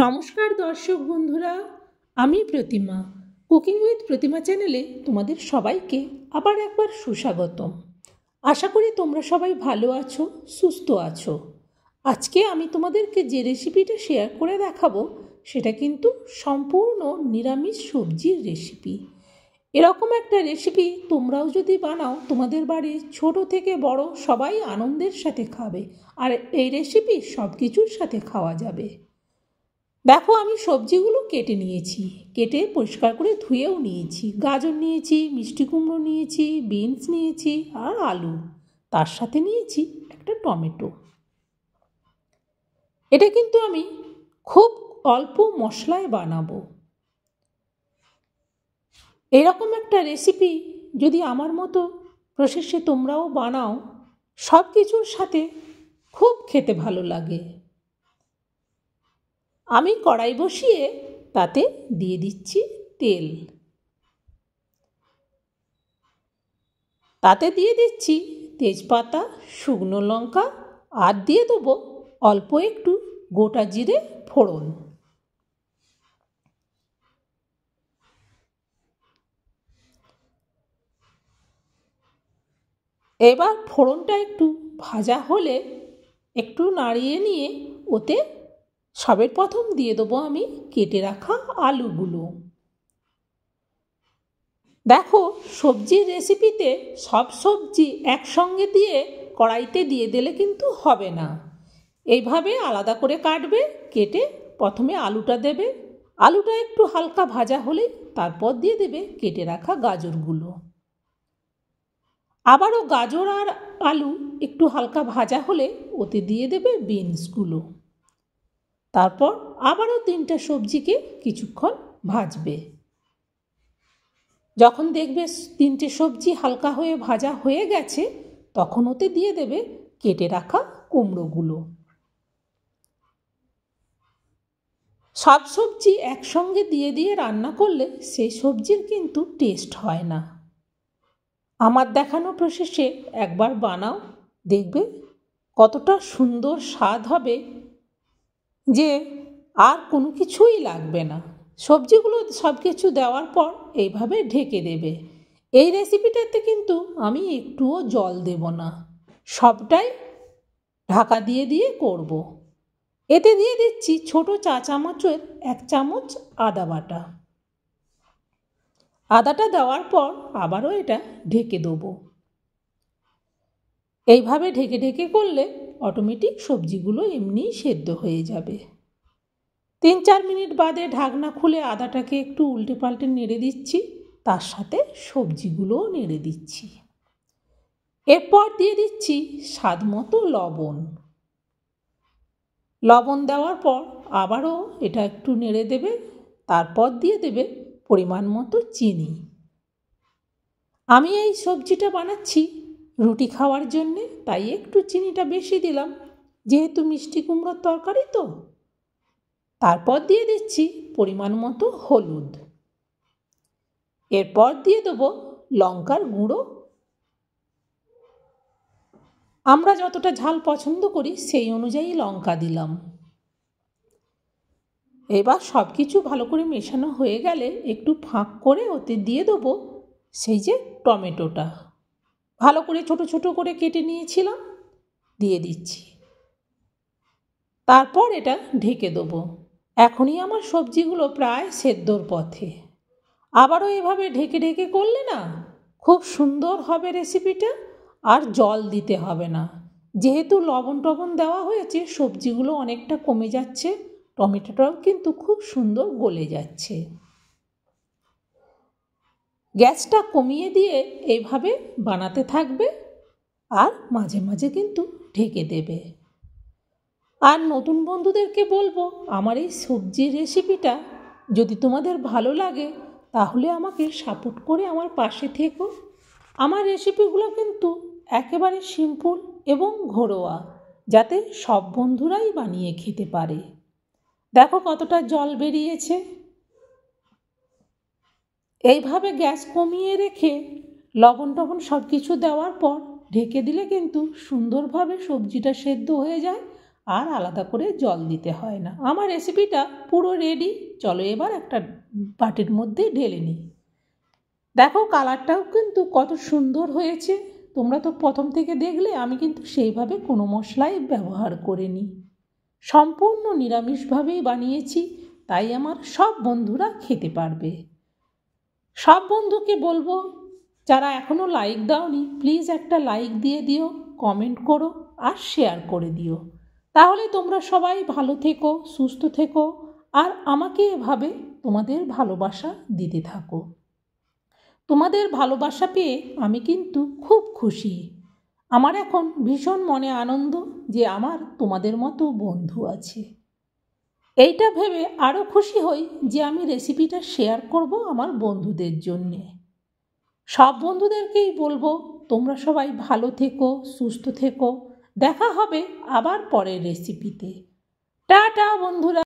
নমস্কার দর্শক বন্ধুরা, আমি প্রতিমা। কুকিং উইথ প্রতিমা চ্যানেলে তোমাদের সবাইকে আবার একবার সুস্বাগতম। আশা করি তোমরা সবাই ভালো আছো, সুস্থ আছো। আজকে আমি তোমাদেরকে যে রেসিপিটা শেয়ার করে দেখাবো সেটা কিন্তু সম্পূর্ণ নিরামিষ সবজির রেসিপি। এরকম একটা রেসিপি তোমরাও যদি বানাও, তোমাদের বাড়ির ছোট থেকে বড় সবাই আনন্দের সাথে খাবে, আর এই রেসিপি সব কিছুর সাথে খাওয়া যাবে। দেখো, আমি সবজিগুলো কেটে নিয়েছি, কেটে পরিষ্কার করে ধুয়েও নিয়েছি। গাজর নিয়েছি, মিষ্টি কুমড়ো নিয়েছি, বিনস নিয়েছি আর আলু, তার সাথে নিয়েছি একটা টমেটো। এটা কিন্তু আমি খুব অল্প মশলায় বানাবো। এরকম একটা রেসিপি যদি আমার মতো প্রসেসে তোমরাও বানাও, সব কিছুর সাথে খুব খেতে ভালো লাগে। আমি কড়াই বসিয়ে তাতে দিয়ে দিচ্ছি তেল, তাতে দিয়ে দিচ্ছি তেজপাতা, শুকনো লঙ্কা আর দিয়ে দেবো অল্প একটু গোটা জিরে ফোড়ন। এবার ফোড়নটা একটু ভাজা হলে একটু নাড়িয়ে নিয়ে ওতে সবের প্রথম দিয়ে দেবো আমি কেটে রাখা আলুগুলো। দেখো, সবজির রেসিপিতে সব সবজি একসঙ্গে দিয়ে কড়াইতে দিয়ে দিলে কিন্তু হবে না। এইভাবে আলাদা করে কাটবে, কেটে প্রথমে আলুটা দেবে। আলুটা একটু হালকা ভাজা হলেই তারপর দিয়ে দেবে কেটে রাখা গাজরগুলো। আবারও গাজর আর আলু একটু হালকা ভাজা হলে ওতে দিয়ে দেবে বিনসগুলো। তারপর আবারও তিনটা সবজিকে কিছুক্ষণ ভাজবে। যখন দেখবে তিনটে সবজি হালকা হয়ে ভাজা হয়ে গেছে, তখন ওতে দিয়ে দেবে কেটে রাখা কুমড়োগুলো। সব সবজি একসঙ্গে দিয়ে দিয়ে রান্না করলে সেই সবজির কিন্তু টেস্ট হয় না। আমার দেখানো প্রসেসে একবার বানাও, দেখবে কতটা সুন্দর স্বাদ হবে যে আর কোনো কিছুই লাগবে না। সবজিগুলো সব কিছু দেওয়ার পর এইভাবে ঢেকে দেবে। এই রেসিপিটাতে কিন্তু আমি একটুও জল দেব না, সবটাই ঢাকা দিয়ে দিয়ে করব। এতে দিয়ে দিচ্ছি ছোট চা চামচের 1 চামচ আদা বাটা। আদাটা দেওয়ার পর আবারও এটা ঢেকে দেবো। এইভাবে ঢেকে ঢেকে করলে অটোমেটিক সবজিগুলো এমনিই সেদ্ধ হয়ে যাবে। 3-4 মিনিট বাদে ঢাকনা খুলে আদাটাকে একটু উল্টে পাল্টে নেড়ে দিচ্ছি, তার সাথে সবজিগুলোও নেড়ে দিচ্ছি। এরপর দিয়ে দিচ্ছি স্বাদ মতো লবণ। লবণ দেওয়ার পর আবারও এটা একটু নেড়ে দেবে, তারপর দিয়ে দেবে পরিমাণ মতো চিনি। আমি এই সবজিটা বানাচ্ছি রুটি খাওয়ার জন্যে, তাই একটু চিনিটা বেশি দিলাম, যেহেতু মিষ্টি কুমড়োর তরকারি তো। তারপর দিয়ে দিচ্ছি পরিমাণ মতো হলুদ। এরপর দিয়ে দেবো লঙ্কার গুঁড়ো। আমরা যতটা ঝাল পছন্দ করি সেই অনুযায়ী লঙ্কা দিলাম। এবার সব কিছু ভালো করে মেশানো হয়ে গেলে একটু ফাঁক করে ওতে দিয়ে দেবো সেই যে টমেটোটা ভালো করে ছোট ছোট করে কেটে নিয়েছিলাম, দিয়ে দিচ্ছি। তারপর এটা ঢেকে দেবো। এখনই আমার সবজিগুলো প্রায় সেদ্ধর পথে। আবারও এভাবে ঢেকে ঢেকে করলে না খুব সুন্দর হবে রেসিপিটা, আর জল দিতে হবে না। যেহেতু লবণ টবণ দেওয়া হয়েছে, সবজিগুলো অনেকটা কমে যাচ্ছে, টমেটোটাও কিন্তু খুব সুন্দর গলে যাচ্ছে। গ্যাসটা কমিয়ে দিয়ে এইভাবে বানাতে থাকবে, আর মাঝে মাঝে কিন্তু ঢেকে দেবে। আর নতুন বন্ধুদেরকে বলবো, আমার এই সবজির রেসিপিটা যদি তোমাদের ভালো লাগে তাহলে আমাকে সাপোর্ট করে আমার পাশে থেকো। আমার রেসিপিগুলো কিন্তু একেবারে সিম্পল এবং ঘরোয়া, যাতে সব বন্ধুরাই বানিয়ে খেতে পারে। দেখো কতটা জল বেরিয়েছে। এইভাবে গ্যাস কমিয়ে রেখে লবণ টবণ সব কিছু দেওয়ার পর ঢেকে দিলে কিন্তু সুন্দরভাবে সবজিটা সেদ্ধ হয়ে যায়, আর আলাদা করে জল দিতে হয় না। আমার রেসিপিটা পুরো রেডি। চলো এবার একটা বাটির মধ্যে ঢেলে নিই। দেখো কালারটাও কিন্তু কত সুন্দর হয়েছে। তোমরা তো প্রথম থেকে দেখলে আমি কিন্তু সেইভাবে কোনো মশলাই ব্যবহার করিনি, সম্পূর্ণ নিরামিষভাবেই বানিয়েছি। তাই আমার সব বন্ধুরা খেতে পারবে। সব বন্ধুকে বলবো, যারা এখনও লাইক দাওনি প্লিজ একটা লাইক দিয়ে দিও, কমেন্ট করো আর শেয়ার করে দিও। তাহলে তোমরা সবাই ভালো থেকো, সুস্থ থেকো আর আমাকে এভাবে তোমাদের ভালোবাসা দিতে থাকো। তোমাদের ভালোবাসা পেয়ে আমি কিন্তু খুব খুশি। আমার এখন ভীষণ মনে আনন্দ যে আমার তোমাদের মতো বন্ধু আছে। এইটা ভেবে আরও খুশি হই যে আমি রেসিপিটা শেয়ার করব আমার বন্ধুদের জন্যে। সব বন্ধুদেরকেই বলবো তোমরা সবাই ভালো থেকো, সুস্থ থেকো। দেখা হবে আবার পরের রেসিপিতে। টাটা বন্ধুরা।